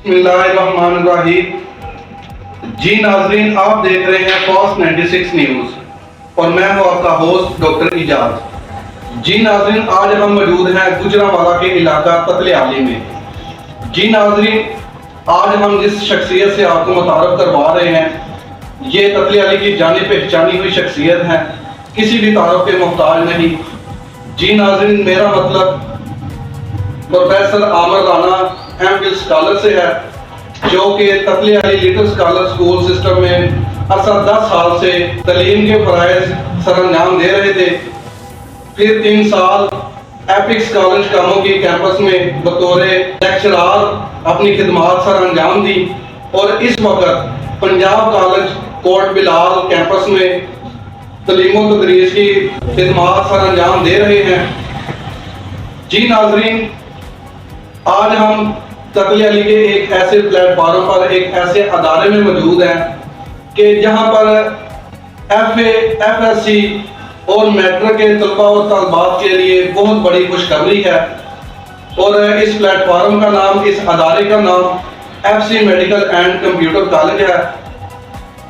بسم اللہ الرحمن الرحیم۔ جی ناظرین، آپ دیکھ رہے ہیں فاسٹ 96 نیوز اور میں ہوں آپ کا ہوسٹ ڈاکٹر اعجاز۔ جی ناظرین، آج ہم موجود ہیں گجرانوالہ کے علاقہ قتل علی میں۔ جی ناظرین، آج ہم جس شخصیت سے آپ کو متعارف کروا رہے ہیں یہ قتل علی کی جانی پہچانی ہوئی شخصیت ہے، کسی بھی تعارف کے محتاج نہیں۔ جی ناظرین، میرا مطلب professor Aamir Rana M Phil scholar سے ہے، جو کہ قتل علی لٹل اسکالر اسکول سسٹم میں عرصہ 10 سال سے تعلیم کے فرائض سر انجام دے رہے تھے۔ پھر 3 سال ایپکس کالج کاموں کی کیمپس میں بطور لیکچرار اپنی خدمات سر انجام دی اور اس وقت پنجاب کالج کوٹ بلال کیمپس میں تعلیم و تدریس کی خدمات سر انجام دے رہے ہیں۔ جی ناظرین، آج ہم قتل علی کے ایک ایسے پلیٹ فارم پر، ایک ایسے ادارے میں موجود ہیں کہ جہاں پر F A, F S C اور میٹرک کے طلباء اور طالبات کے لیے بہت بڑی خوشخبری ہے، اور اس پلیٹ فارم کا نام، اس ادارے کا نام F C medical and computer college ہے۔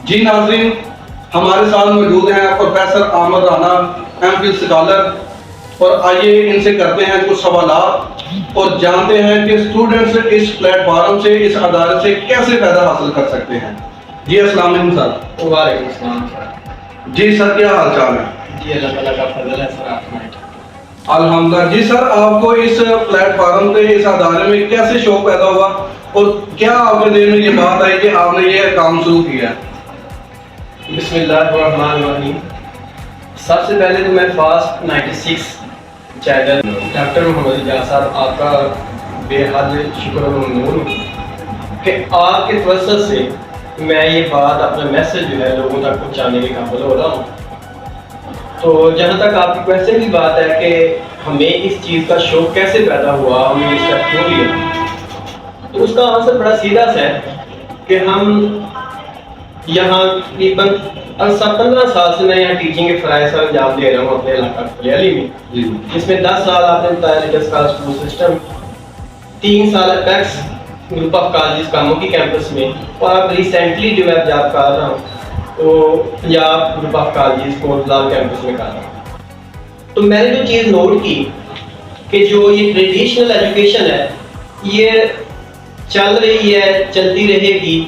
جی ناظرین، ہمارے ساتھ موجود ہیں professor Aamir Rana M Phil scholar, اور آئیے ان سے کرتے ہیں کچھ سوالات اور جانتے ہیں کہ اسٹوڈنٹس اس پلیٹ فارم سے، اس ادارے سے کیسے فائدہ حاصل کر سکتے ہیں۔ جی السلام علیکم سر۔ وعلیکم السلام سر۔ جی سر، کیا حال چال ہے؟ جی اللہ تعالیٰ کا فضل ہے سر، آپ سنائیں۔ الحمدللہ۔ جی سر، آپ کو اس پلیٹ فارم پہ، اس ادارے میں کیسے شوق پیدا ہوا اور کیا آپ کے دل میں یہ بات آئی کہ آپ نے یہ کام شروع کیا؟ بسم اللہ الرحمن الرحیم۔ سب سے پہلے تو میں فاسٹ 96 چینل ڈاکٹر محمد اعجاز صاحب آپ کا بے حد شکر و ممنون ہوں کہ آپ کے توسط سے میں یہ بات، اپنا میسج جو ہے لوگوں تک پہنچانے کے قابل ہو رہا ہوں۔ تو جہاں تک آپ کی کویسچن کی بات ہے کہ ہمیں اس چیز کا شوق کیسے پیدا ہوا، ہم نے اسٹیپ کیوں لیا، تو اس کا آنسر بڑا سیدھا سا ہے کہ ہم یہاں تقریباً 15 سال سے میں یہاں ٹیچنگ کے فرائض سر انجام دے رہا ہوں اپنے علاقہ قتل علی میں، جس میں 10 سال آپ نے بتایا لٹل اسکالر اسکول سسٹم، 3 سال ایپیکس گروپ آف کالجز کاموں کی کیمپس میں، اور اب ریسنٹلی جو میں جاب کر رہا ہوں تو Punjab group of colleges Kot Bilal campus میں کر رہا ہوں۔ تو میں نے جو چیز نوٹ کی کہ جو یہ ٹریڈیشنل ایجوکیشن ہے یہ چل رہی ہے، چلتی رہے گی،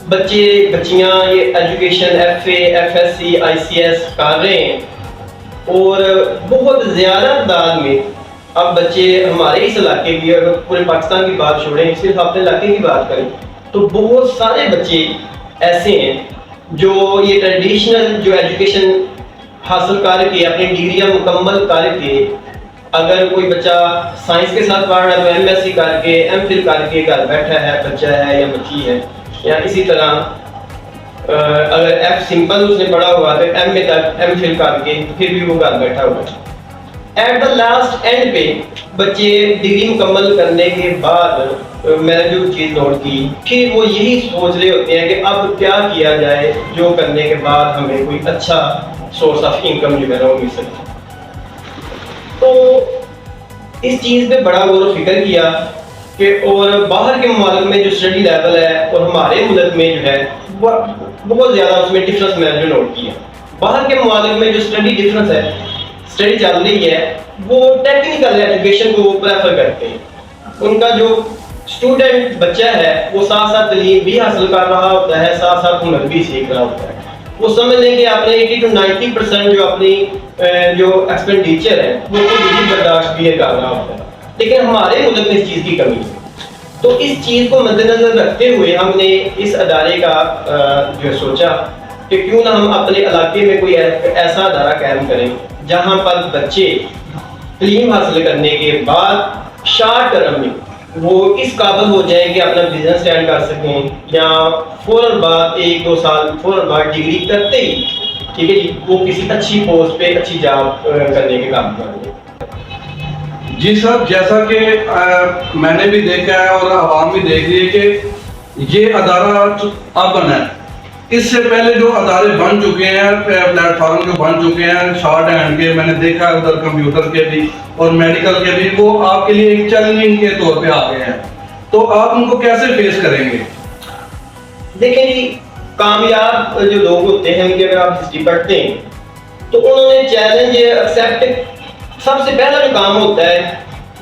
بچے بچیاں یہ education F A, F S C, I C S کر رہے ہیں، اور بہت زیادہ تعداد میں اب بچے ہمارے اس علاقے کی، اگر پورے پاکستان کی بات چھوڑیں، صرف اپنے علاقے کی بات کریں تو بہت سارے بچے ایسے ہیں جو یہ ٹریڈیشنل جو ایجوکیشن حاصل کر کے، اپنی ڈگریاں مکمل کر کے، اگر کوئی بچہ سائنس کے ساتھ پڑھ رہا ہے تو ایم ایس سی کر کے، ایم فل کر کے گھر بیٹھا ہے، بچہ ہے یا بچی ہے، یا اسی طرح اگر ایف سمپل اس نے پڑھا ہوا تو ایم اے تک ایم فل کر کے پھر بھی وہ گھر بیٹھا ہوا ہے۔ ایٹ دا لاسٹ اینڈ پہ بچے ڈگری مکمل کرنے کے بعد میں نے جو چیز نوٹ کی، پھر وہ یہی سوچ رہے ہوتے ہیں کہ اب کیا کیا جائے جو کرنے کے بعد ہمیں کوئی اچھا سورس آف انکم جو ہے وہ مل سکے۔ تو اس چیز پہ بڑا غور و فکر کیا کہ اور باہر کے ممالک میں جو اسٹڈی لیول ہے اور ہمارے ملک میں جو ہے بہت زیادہ اس میں ڈفرینس میں نے جو نوٹ کیا۔ باہر کے ممالک میں جو اسٹڈی ڈفرینس ہے، اسٹڈی چل رہی ہے، وہ ٹیکنیکل ایجوکیشن کو پریفر کرتے ہیں۔ ان کا جو اسٹوڈنٹ بچہ ہے وہ ساتھ ساتھ تعلیم بھی حاصل کر رہا ہوتا ہے، ساتھ ساتھ ہنر بھی سیکھ رہا ہوتا ہے۔ وہ سمجھ لیں کہ آپ نے 80 to 90% جو اپنی جو ایکسپینڈیچر ہے وہ خود ہی برداشت بھی کر رہا ہوتا ہے، لیکن ہمارے ملک میں اس چیز کی کمی ہے۔ تو اس چیز کو مد نظر رکھتے ہوئے ہم نے اس ادارے کا جو سوچا کہ کیوں نہ ہم اپنے علاقے میں کوئی ایسا ادارہ قائم کریں جہاں پر بچے تعلیم حاصل کرنے کے بعد شارٹ ٹرم میں وہ اس قابل ہو جائیں کہ اپنا بزنس اسٹینڈ کر سکیں، یا فوراً بعد 1-2 سال فوراً بعد ڈگری کرتے ہی ٹھیک ہے جی وہ کسی اچھی پوسٹ پہ اچھی جاب کرنے کے قابل بن جائے۔ جی سر، جیسا کہ میں نے بھی دیکھا ہے اور عوام بھی دیکھ رہی ہے کہ یہ ادارہ اب بنا ہے، اس سے پہلے جو ادارے بن چکے ہیں، پلیٹ فارم جو بن چکے ہیں شارٹ ہینڈ کے، میں نے دیکھا ہے ادھر کمپیوٹر کے بھی اور میڈیکل کے بھی، وہ آپ کے لیے ایک چیلنجنگ کے طور پہ آ گئے ہیں۔ تو آپ ان کو کیسے فیس کریں گے؟ دیکھیں جی، کامیاب جو لوگ ہوتے ہیں ان کی اگر آپ ہسٹری پڑھتے ہیں تو انہوں نے چیلنج ایکسیپٹ، سب سے پہلا جو کام ہوتا ہے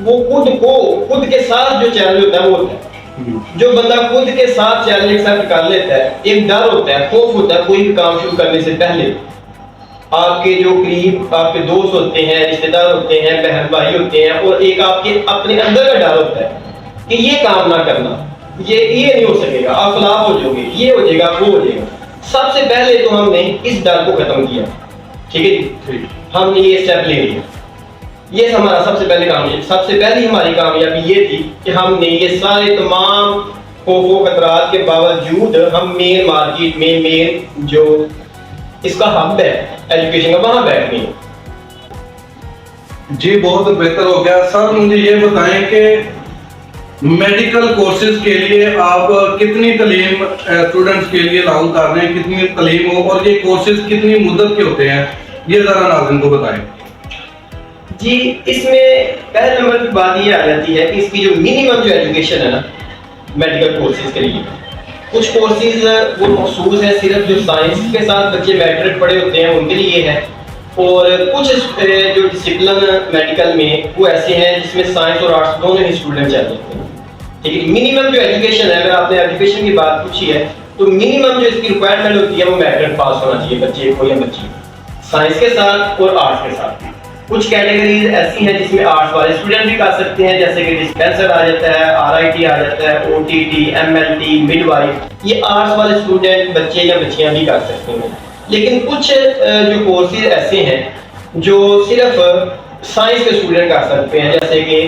وہ خود کے ساتھ جو چیلنج ہوتا ہے وہ ہوتا ہے. جو بندہ خود کے ساتھ چیلنج ایکسیپٹ کر لیتا ہے، ایک ڈر ہوتا ہے، خوف ہوتا ہے کوئی بھی کام شروع کرنے سے پہلے. آپ کے جو قریب آپ کے دوست ہوتے ہیں، رشتے دار ہوتے ہیں، بہن بھائی ہوتے ہیں، اور ایک آپ کے اپنے اندر کا ڈر ہوتا ہے کہ یہ کام نہ کرنا، یہ نہیں ہو سکے گا، آپ فلاپ ہو جاؤ گے، یہ ہو جائے گا، وہ ہو جائے گا. سب سے پہلے تو ہم نے اس ڈر کو ختم کیا. ٹھیک ہے جی، ہم نے یہ اسٹیپ لے لیا. یہ ہمارا سب سے پہلے کامیابی، سب سے پہلی ہماری کامیابی یہ تھی کہ ہم نے یہ سارے تمام خوف و خطرات کے باوجود ہم مین مارکیٹ میں، مین جو اس کا ہب ہے ایجوکیشن کا، وہاں بیٹھ گئے. جی بہت بہتر ہو گیا. سر مجھے یہ بتائیں کہ میڈیکل کورسز کے لیے آپ کتنی تعلیم اسٹوڈنٹس کے لیے لاگو کر رہے ہیں، کتنی تعلیم ہو، اور یہ کورسز کتنی مدت کے ہوتے ہیں، یہ ذرا ناظرین کو بتائیں. جی، اس میں پہلے نمبر کی بات یہ آ جاتی ہے کہ اس کی جو منیمم جو ایجوکیشن ہے نا میڈیکل کورسز کے لیے، کچھ کورسز وہ مخصوص ہیں صرف جو سائنس کے ساتھ بچے میٹرک پڑھے ہوتے ہیں ان کے لیے ہے، اور کچھ جو ڈسپلن میڈیکل میں وہ ایسے ہیں جس میں سائنس اور آرٹس دونوں ہی اسٹوڈنٹ چاہتے ہیں. ٹھیک ہے، منیمم جو ایجوکیشن ہے، اگر آپ نے ایجوکیشن کی بات پوچھی ہے تو منیمم جو اس کی ریکوائرمنٹ ہوتی ہے وہ میٹرک پاس ہونا چاہیے بچے کو یا بچی کو، سائنس کے ساتھ اور آرٹس کے ساتھ. کچھ کیٹیگریز ایسی ہیں جس میں آرٹس والے اسٹوڈنٹ بھی کر سکتے ہیں، جیسے کہ ڈسپینسر آ جاتا ہے، RIT آ جاتا ہے، OTT، MLT، مڈ وائف، یہ آرٹس والے اسٹوڈنٹ بچے یا بچیاں بھی کر سکتے ہیں. لیکن کچھ جو کورسز ایسے ہیں جو صرف سائنس کے اسٹوڈنٹ کر سکتے ہیں، جیسے کہ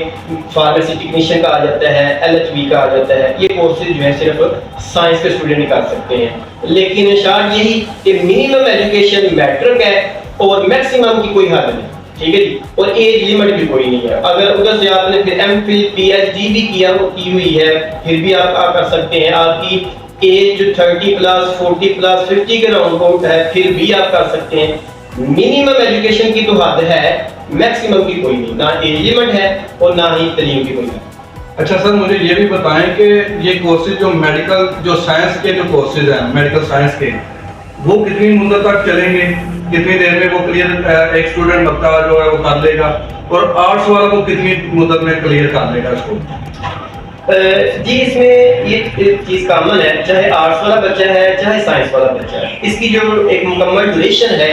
فارمیسی ٹیکنیشین کا آ جاتا ہے، LHB کا آ جاتا ہے. یہ کورسز جو ہیں صرف سائنس کے اسٹوڈنٹ ہی کر سکتے ہیں. لیکن شاید یہی کہ منیمم ایجوکیشن میٹرک ہے اور میکسیمم کی کوئی حد نہیں. ٹھیک ہے جی، اور ایج لمٹ بھی کوئی نہیں ہے. اگر ادھر سے آپ نے پھر MPhil PhD بھی کی ہوئی ہے پھر بھی آپ کر سکتے ہیں. آپ کی ایج جو 30 پلس 40 پلس 50 کے راؤنڈ باؤنڈ ہے پھر بھی آپ کر سکتے ہیں. منیمم ایجوکیشن کی تو حد ہے، میکسیمم کی کوئی نہیں، نہ ایج لمٹ ہے اور نہ ہی تعلیم کی کوئی نہیں. اچھا سر مجھے یہ بھی بتائیں کہ یہ کورسز جو میڈیکل جو سائنس کے جو کورسز ہیں میڈیکل سائنس کے، وہ کتنی مدت تک چلیں گے، کتنی دیر میں وہ کلیئر ایک اسٹوڈنٹ بچہ جو ہے وہ کر لے گا، اور آرٹس والا کو کتنی مدت میں کلیئر کر لے گا اس کو؟ جی، اس میں یہ چیز کامن ہے، چاہے آرٹس والا بچہ ہے چاہے سائنس والا بچہ ہے. اس کی جو ایک مکمل ڈیوریشن ہے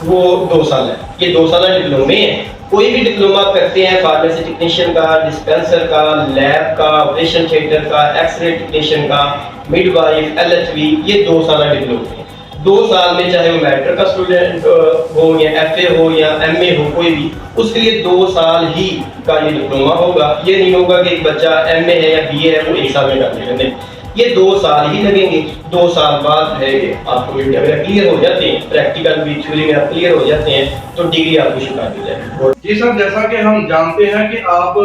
وہ 2 سال ہے. یہ 2 سالہ ڈپلومے ہیں. کوئی بھی ڈپلوما کرتے ہیں فارمیسی ٹیکنیشین کا، ڈسپینسر کا، لیب کا، آپریشن تھیٹر کا، ایکس رے ٹیکنیشین کا، مڈ وائف، LHB، یہ 2 سالہ ڈپلومے ہیں. 2 سال میں چاہے وہ میٹرک کا اسٹوڈنٹ ہو یا FA ہو یا MA ہو، کوئی بھی اس کے لیے 2 سال ہی کا یہ ڈپلوما ہوگا. یہ نہیں ہوگا کہ ایک بچہ MA ہے یا BA ہے وہ 1 سال میں کر لے گا، نہیں، یہ 2 سال ہی لگیں گے. 2 سال بعد ہے کہ آپ کو اگر کلیئر ہو جاتے ہیں، پریکٹیکل بھی تھیوری میں آپ کلیئر ہو جاتے ہیں تو ڈگری آپ کو شروع کر دی جائے گی. جی سر، جیسا کہ ہم جانتے ہیں کہ آپ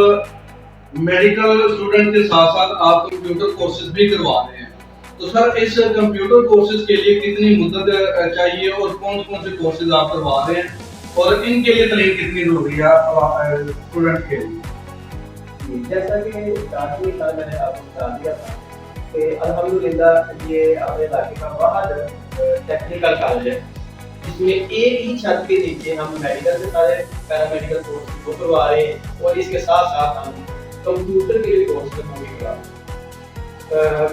میڈیکل اسٹوڈنٹ کے ساتھ ساتھ آپ کمپیوٹر کورسز بھی کروا رہے ہیں، تو سر اس کمپیوٹر کورسز کے لیے کتنی مدت چاہیے اور کون کون سے کورسز آپ کروا رہے ہیں، اور ان کے لیے تعلیم کتنی ضروری ہے اسٹوڈنٹ کے لیے؟ جیسا کہ اسٹارٹنگ میں نے آپ کو بتا دیا تھا کہ الحمدللہ یہ اپنے علاقے کا واحد ٹیکنیکل کالج ہے جس میں ایک ہی چھت کے نیچے ہم میڈیکل کے سارے پیرامیڈیکل کورس کو کروا رہے ہیں، اور اس کے ساتھ ساتھ ہم کمپیوٹر کے لیے کورس بھی کروا رہے ہیں.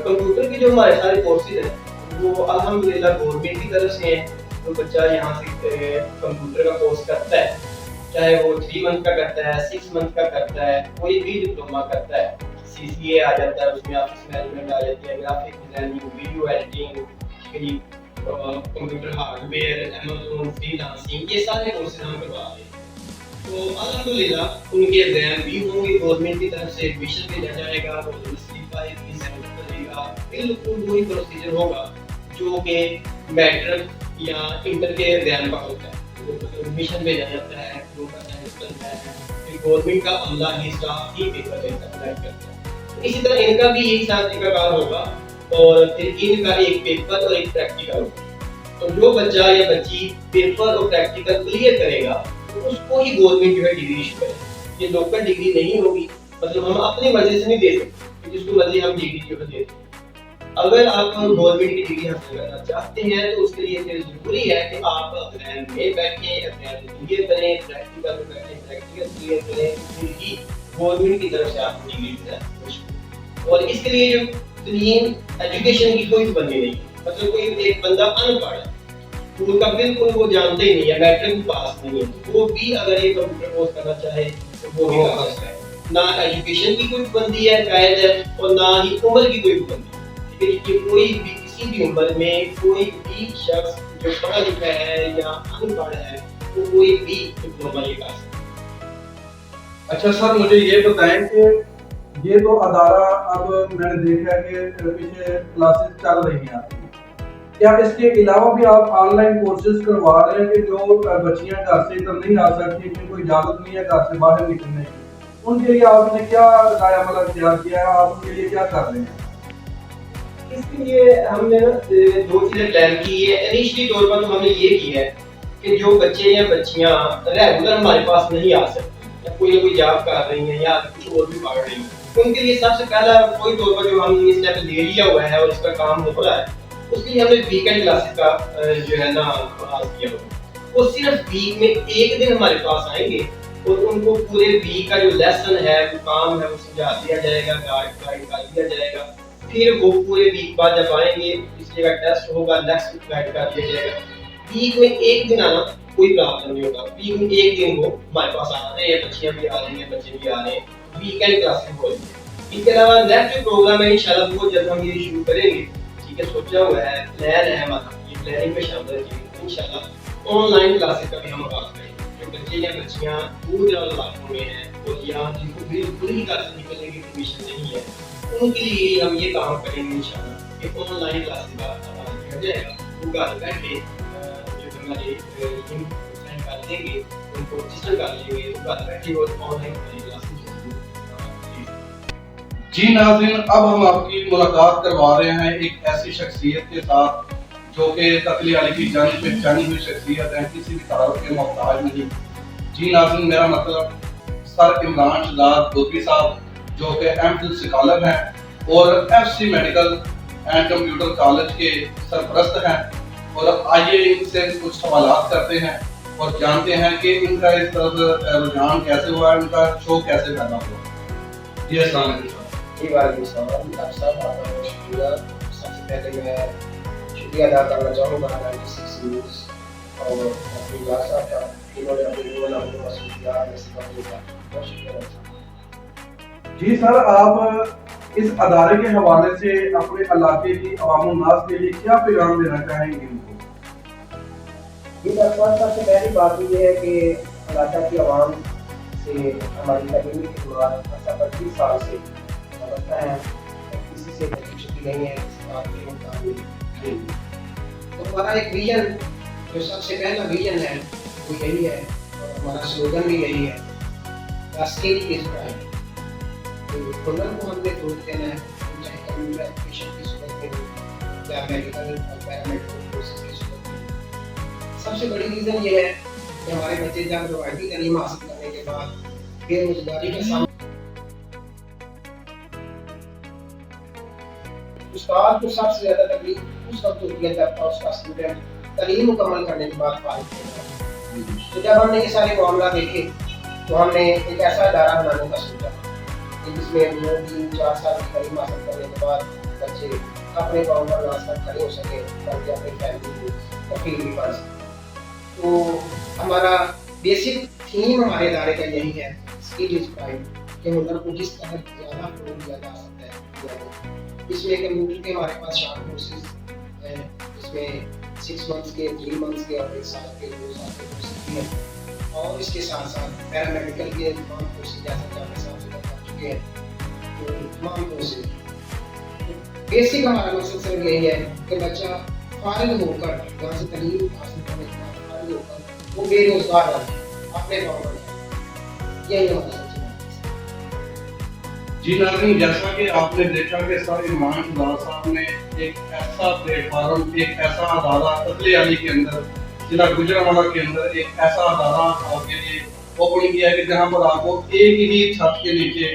کمپیوٹر کے جو ہمارے سارے کورسز ہیں وہ الحمدللہ گورنمنٹ کی طرف سے ہیں. تو بچہ یہاں سے کمپیوٹر کا کورس کرتا ہے، چاہے وہ 3 منتھ کا کرتا ہے، 6 منتھ کا کرتا ہے، کوئی بھی ڈپلوما کرتا ہے. CCA آ جاتا ہے، اس میں آفس مینجمنٹ آ جاتی ہے، graphic designing, video editing, computer hard where, Amazon، free lancing, یہ سارے کورسز ہم کروا رہے ہیں. تو الحمدللہ ان کے ایگزام بھی ہوں گے، گورنمنٹ کی طرف سے ایڈمیشن بھیجا جائے گا، بالکل وہی پروسیجر ہوگا جو کہ میٹرک یا انٹر کے ایگزام کا ہوتا ہے. ایڈمیشن بھیجا جاتا ہے، جو کرتا ہے پھر گورنمنٹ کا عملہ ہی اسٹاف ہی پیپر کرتا ہے. اسی طرح ان کا بھی یہی ساتھ کا کار ہوگا، اور پھر ان کا ایک پیپر اور ایک پریکٹیکل ہوگا. تو جو بچہ یا بچی پیپر اور پریکٹیکل کلیئر کرے گا تو اس کو ہی گورنمنٹ جو ہے ڈگری ایشو کرے گی. یہ لوکل ڈگری نہیں ہوگی، مطلب ہم اپنی مرضی سے نہیں دے سکتے. جس کو مزید ہم ڈگری جو دیتے ہیں. اگر آپ گورنمنٹ کی ڈگری حاصل کرنا چاہتے ہیں تو اس کے لیے پھر ضروری ہے کہ آپ اپنے میں بیٹھیں, اپنے کلیئر کریں, پریکٹیکل میں بیٹھیں, پریکٹیکل کلیئر کریں, پھر ہی گورنمنٹ کی طرف سے آپ کو ڈگری ملے. اور اس کے لیے جو کلین ایجوکیشن کی کوئی پابندی نہیں ہے. مطلب کوئی ایک بندہ ان پڑھ ہے, ان کا بالکل وہ جانتے ہی نہیں ہے, میٹرک پاس نہیں ہے, وہ بھی اگر یہ کمپیوٹر کورس کرنا چاہے تو وہ بھی کر سکتا ہے. نہ ایجوکیشن کی کوئی پابندی ہے قائد ہے, اور نہ ہی عمر کی کوئی پابندی ہے. کہ کوئی بھی کسی بھی عمر میں کوئی بھی شخص جو پڑھا لکھا ہے یا ان پڑھ ہے وہ کوئی بھی ڈپلومہ یہ کر سکتا ہے. اچھا سر, مجھے یہ بتائیں کہ یہ تو ادارہ اب میں نے دیکھا ہے کہ پیچھے کلاسز چل رہی ہیں آپ کی, کیا اس کے علاوہ بھی آپ آن لائن کورسز کروا رہے ہیں کہ جو بچیاں گھر سے ادھر نہیں آ سکتی, جن کو اجازت نہیں ہے گھر سے باہر نکلنے کی, ان کے لیے آپ نے کیا نیا عمل اختیار کیا ہے, آپ ان کے لیے کیا کر رہے ہیں؟ اس کے لیے ہم نے دو چیزیں پلان کی ہے. انیشلی طور پر تو ہم نے یہ کی ہے کہ جو بچے یا بچیاں ریگولر ہمارے پاس نہیں آ سکتے یا کوئی نہ کوئی جاب کر رہی ہیں یا کچھ اور بھی پڑھ رہی ہیں, ان کے لیے سب سے پہلا کوئی طور پر جو ہم نے اسٹیپ لے لیا ہوا ہے اور اس کا کام ہو رہا ہے, اس کے لیے ہم نے ویکینڈ کلاسز کا جو ہے نا آغاز کیا ہوا ہے. وہ صرف ویک میں ایک دن ہمارے پاس آئیں گے اور ان کو پورے ویک کا جو لیسن ہے, وہ کام ہے, وہ سمجھا دیا جائے گا, گائیڈ کر دیا جائے گا. پھر وہ پورے ویک بعد جب آئیں گے اس لیے کا ٹیسٹ ہوگا, نیکسٹ ویک گائیڈ کر دیا جائے گا. ویک میں ایک دن آنا کوئی پرابلم نہیں ہوگا. ویک میں ایک دن وہ ہمارے پاس آ رہے ہیں, بچیاں بھی آ رہی ہیں, بچے بھی آ رہے ہیں, ویکینڈ کلاسز ہو رہی ہیں. اس کے علاوہ نیکسٹ جو پروگرام ہے انشاءاللہ وہ جب ہم یہ شروع کریں گے, ٹھیک ہے, سوچا ہوا ہے, پلان ہے ہمارا, یہ پلاننگ میں شامل ہے کہ انشاءاللہ آن لائن کلاسز کا بھی ہم آغاز کریں گے. جو بچے یا بچیاں دور دراز علاقوں میں ہیں اور یا جن کو بالکل ہی گھر سے نکلنے کی پرمیشن نہیں ہے, ان کے لیے ہم یہ کام کریں گے انشاءاللہ کہ آن لائن کلاسز کا آغاز کیا جائے گا. وہ گھر بیٹھے جو ہمارے لنک سینڈ کر دیں گے, ان کو رجسٹر کر لیں گے, تو گھر بیٹھے اور آن لائن کلاسز. جی ناظرین, اب ہم آپ کی ملاقات کروا رہے ہیں ایک ایسی شخصیت کے ساتھ جو کہ قتل علی کی جان پہچانی ہوئی شخصیت ہے, کسی بھی تعارف کے محتاج نہیں. جی ناظرین, میرا مطلب سر عمران شہزاد گودری صاحب جو کہ ایم فل اسکالر ہیں اور F C medical and computer college کے سرپرست ہیں. اور آئیے ان سے کچھ سوالات کرتے ہیں اور جانتے ہیں کہ ان کا اس طرف رجحان کیسے ہوا ہے, ان کا شوق کیسے پیدا ہوا. جی السلام علیکم. جی وعلیکم السلام. ڈاکٹر صاحب آپ کا بہت شکریہ. سب سے پہلے میں شکریہ ادا کرنا چاہوں گا 96 نیوز اور اپنی ڈاکٹر صاحب کا, انہوں نے اپنے رول اپنے مسئولیات میں سکھانے کا بہت شکریہ. جی سر, آپ اس ادارے کے حوالے سے اپنے علاقے کی عوام الناس کے لیے کیا پیغام دینا چاہیں گے ان کو؟ جی ڈاکٹر صاحب, سب سے پہلی بات یہ ہے کہ علاقہ کی عوام سے ہماری تعلیمی خدمات 25 سال سے وابستہ ہیں, کسی سے تکلیف چھٹی نہیں ہے, کسی بات کے مطابق نہیں. تو ہمارا ایک ویژن جو سب سے پہلا ویژن ہے وہ یہی ہے, اور ہمارا سلوگن بھی یہی ہے, اسکل از پرائڈ. ہنر کو ہم نے فروغ دینا ہے, چاہے کمپیوٹر ایجوکیشن کی صورت میں ہو یا میڈیکل اور پیرامیڈیکل کورسز کی صورت میں. سب سے بڑی ریزن یہ ہے کہ ہمارے بچے جب روایتی تعلیم حاصل کرنے کے بعد بے روزگاری کا سامنا, استاد کو سب سے زیادہ تکلیف اس وقت ہوتی ہے جب اس کا اسٹوڈنٹ تعلیم مکمل کرنے کے بعد فارغ ہوتا ہے. تو جب ہم نے یہ سارے معاملات دیکھے تو ہم نے ایک ایسا ادارہ بنانے کا سوچا جس میں 2-3-4 سال کی تعلیم حاصل کرنے کے بعد بچے اپنے پاؤں پر ناصر کھڑے ہو سکے, بلکہ اپنی فیملی کو کفیل بھی بن سکے. تو ہمارا بیسک تھیم ہمارے ادارے کا یہی ہے, اسکل از پرائڈ, کہ ہنر کو جس طرح زیادہ فروغ دیا جا سکتا ہے. اس میں کمپیوٹر کے ہمارے پاس شارٹ کورسز ہیں, اس میں 6 منتھس کے, 3 منتھس کے اور 1 سال کے, 2 سال کے کورسز بھی ہیں. اور اس کے ساتھ ساتھ پیرامیڈیکل کے تمام کورسز جیسا کہ آپ کے ساتھ کر چکے ہیں, تو تمام کورسز. بیسک ہمارا مقصد صرف یہی ہے کہ بچہ فارغ ہو کر یہاں سے تعلیم حاصل کرنے کے بعد فارغ ہو کر وہ بے روزگار رہے, اپنے پاؤں پر رہے. یہی ہمارا سب سے بڑا. جی ناظرین, جیسا کہ آپ نے دیکھا کہ سر عمران شہزاد صاحب نے ایک ایسا پلیٹ فارم, ایک ایسا ادارہ قتل علی کے اندر, ضلع گوجرانوالہ کے اندر ایک ایسا ادارہ آپ کے لیے اوپن کیا ہے کہ جہاں پر آپ کو ایک ہی چھت کے نیچے